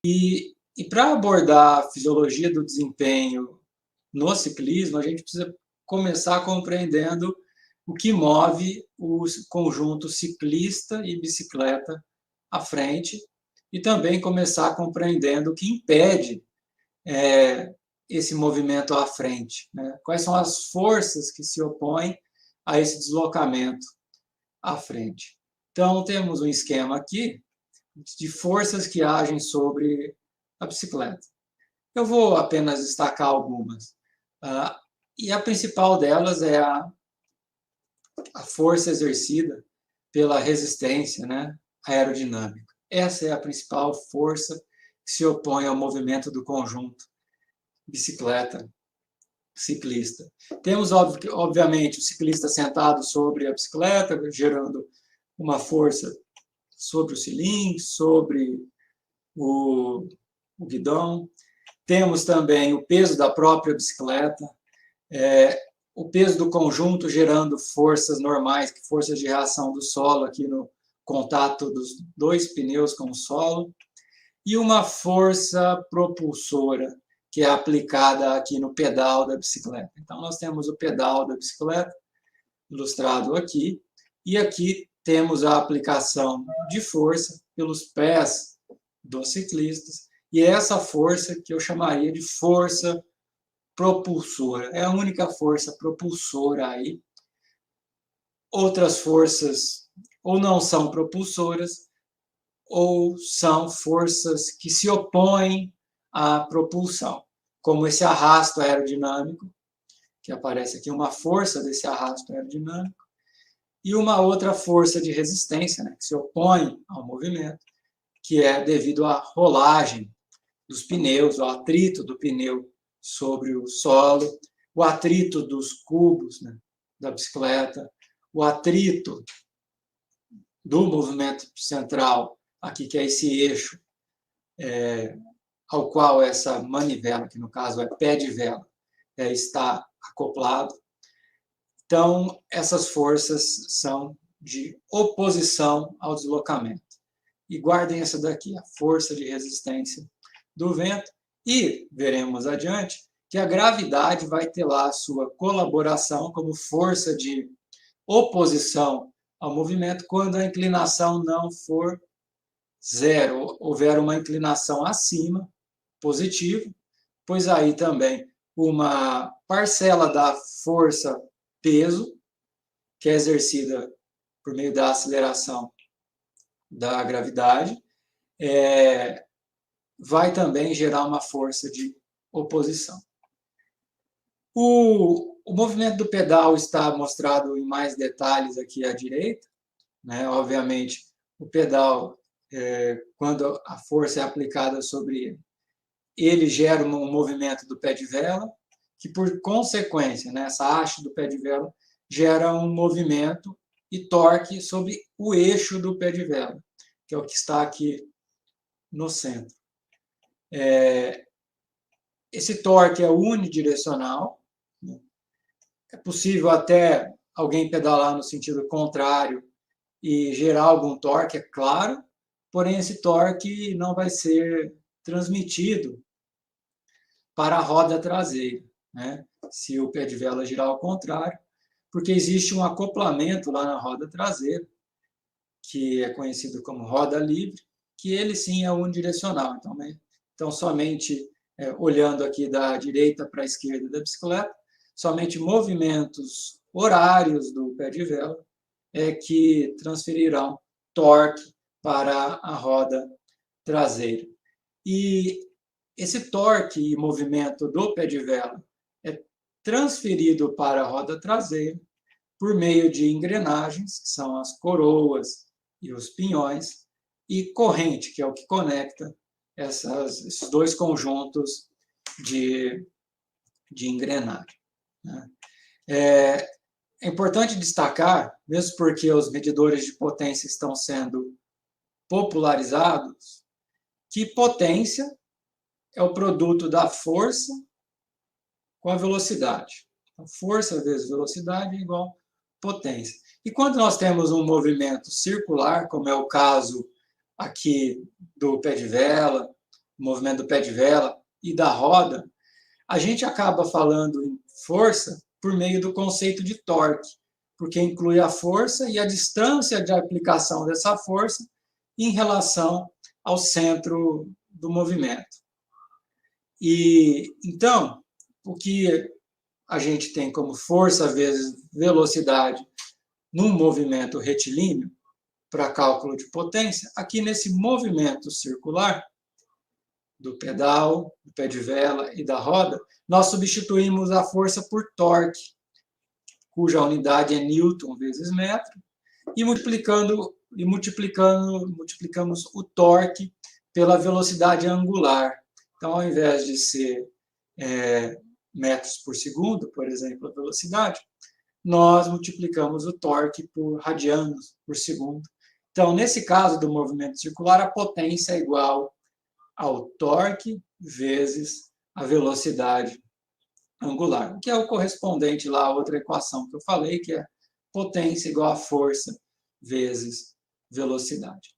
E para abordar a fisiologia do desempenho no ciclismo, a gente precisa começar compreendendo o que move o conjunto ciclista e bicicleta à frente, e também começar compreendendo o que impede esse movimento à frente, né? Quais são as forças que se opõem a esse deslocamento à frente. Então, temos um esquema aqui de forças que agem sobre a bicicleta. Eu vou apenas destacar algumas. E a principal delas é a força exercida pela resistência, né, aerodinâmica. Essa é a principal força que se opõe ao movimento do conjunto bicicleta-ciclista. Temos, obviamente, o ciclista sentado sobre a bicicleta, gerando uma força sobre o cilindro, sobre o guidão. Temos também o peso da própria bicicleta, o peso do conjunto gerando forças normais, forças de reação do solo aqui no contato dos dois pneus com o solo, e uma força propulsora que é aplicada aqui no pedal da bicicleta. Então, nós temos o pedal da bicicleta, ilustrado aqui, e aqui temos a aplicação de força pelos pés dos ciclistas, e é essa força que eu chamaria de força propulsora. É a única força propulsora aí. Outras forças ou não são propulsoras, ou são forças que se opõem à propulsão, como esse arrasto aerodinâmico, que aparece aqui, uma força desse arrasto aerodinâmico, e uma outra força de resistência, né, que se opõe ao movimento, que é devido à rolagem dos pneus, ao atrito do pneu sobre o solo, o atrito dos cubos, né, da bicicleta, o atrito do movimento central, aqui que é esse eixo, ao qual essa manivela, que no caso é pé de vela, está acoplado. Então, essas forças são de oposição ao deslocamento. E guardem essa daqui, a força de resistência do vento, e veremos adiante que a gravidade vai ter lá a sua colaboração como força de oposição ao movimento quando a inclinação não for zero, houver uma inclinação acima, positivo, pois aí também uma parcela da força peso, que é exercida por meio da aceleração da gravidade, vai também gerar uma força de oposição. O movimento do pedal está mostrado em mais detalhes aqui à direita, né? Obviamente, o pedal, quando a força é aplicada sobre ele gera um movimento do pé de vela, que por consequência, né, essa haste do pé de vela gera um movimento e torque sobre o eixo do pé de vela, que é o que está aqui no centro. Esse torque é unidirecional, né? É possível até alguém pedalar no sentido contrário e gerar algum torque, é claro, porém esse torque não vai ser transmitido para a roda traseira, né? Se o pé de vela girar ao contrário, porque existe um acoplamento lá na roda traseira, que é conhecido como roda livre, que ele sim é unidirecional. Então somente olhando aqui da direita para a esquerda da bicicleta, somente movimentos horários do pé de vela é que transferirão torque para a roda traseira. E esse torque e movimento do pé de vela é transferido para a roda traseira por meio de engrenagens, que são as coroas e os pinhões, e corrente, que é o que conecta esses dois conjuntos de engrenagem. É importante destacar, mesmo porque os medidores de potência estão sendo popularizados, que potência é o produto da força com a velocidade. Então, força vezes velocidade é igual a potência. E quando nós temos um movimento circular, como é o caso aqui do pé de vela, o movimento do pé de vela e da roda, a gente acaba falando em força por meio do conceito de torque, porque inclui a força e a distância de aplicação dessa força em relação ao centro do movimento. E então, o que a gente tem como força vezes velocidade num movimento retilíneo, para cálculo de potência, aqui nesse movimento circular do pedal, do pé de vela e da roda, nós substituímos a força por torque, cuja unidade é newton vezes metro, e multiplicamos o torque pela velocidade angular. Então, ao invés de ser metros por segundo, por exemplo, a velocidade, nós multiplicamos o torque por radianos por segundo. Então, nesse caso do movimento circular, a potência é igual ao torque vezes a velocidade angular, que é o correspondente lá à outra equação que eu falei, que é potência igual a força vezes velocidade.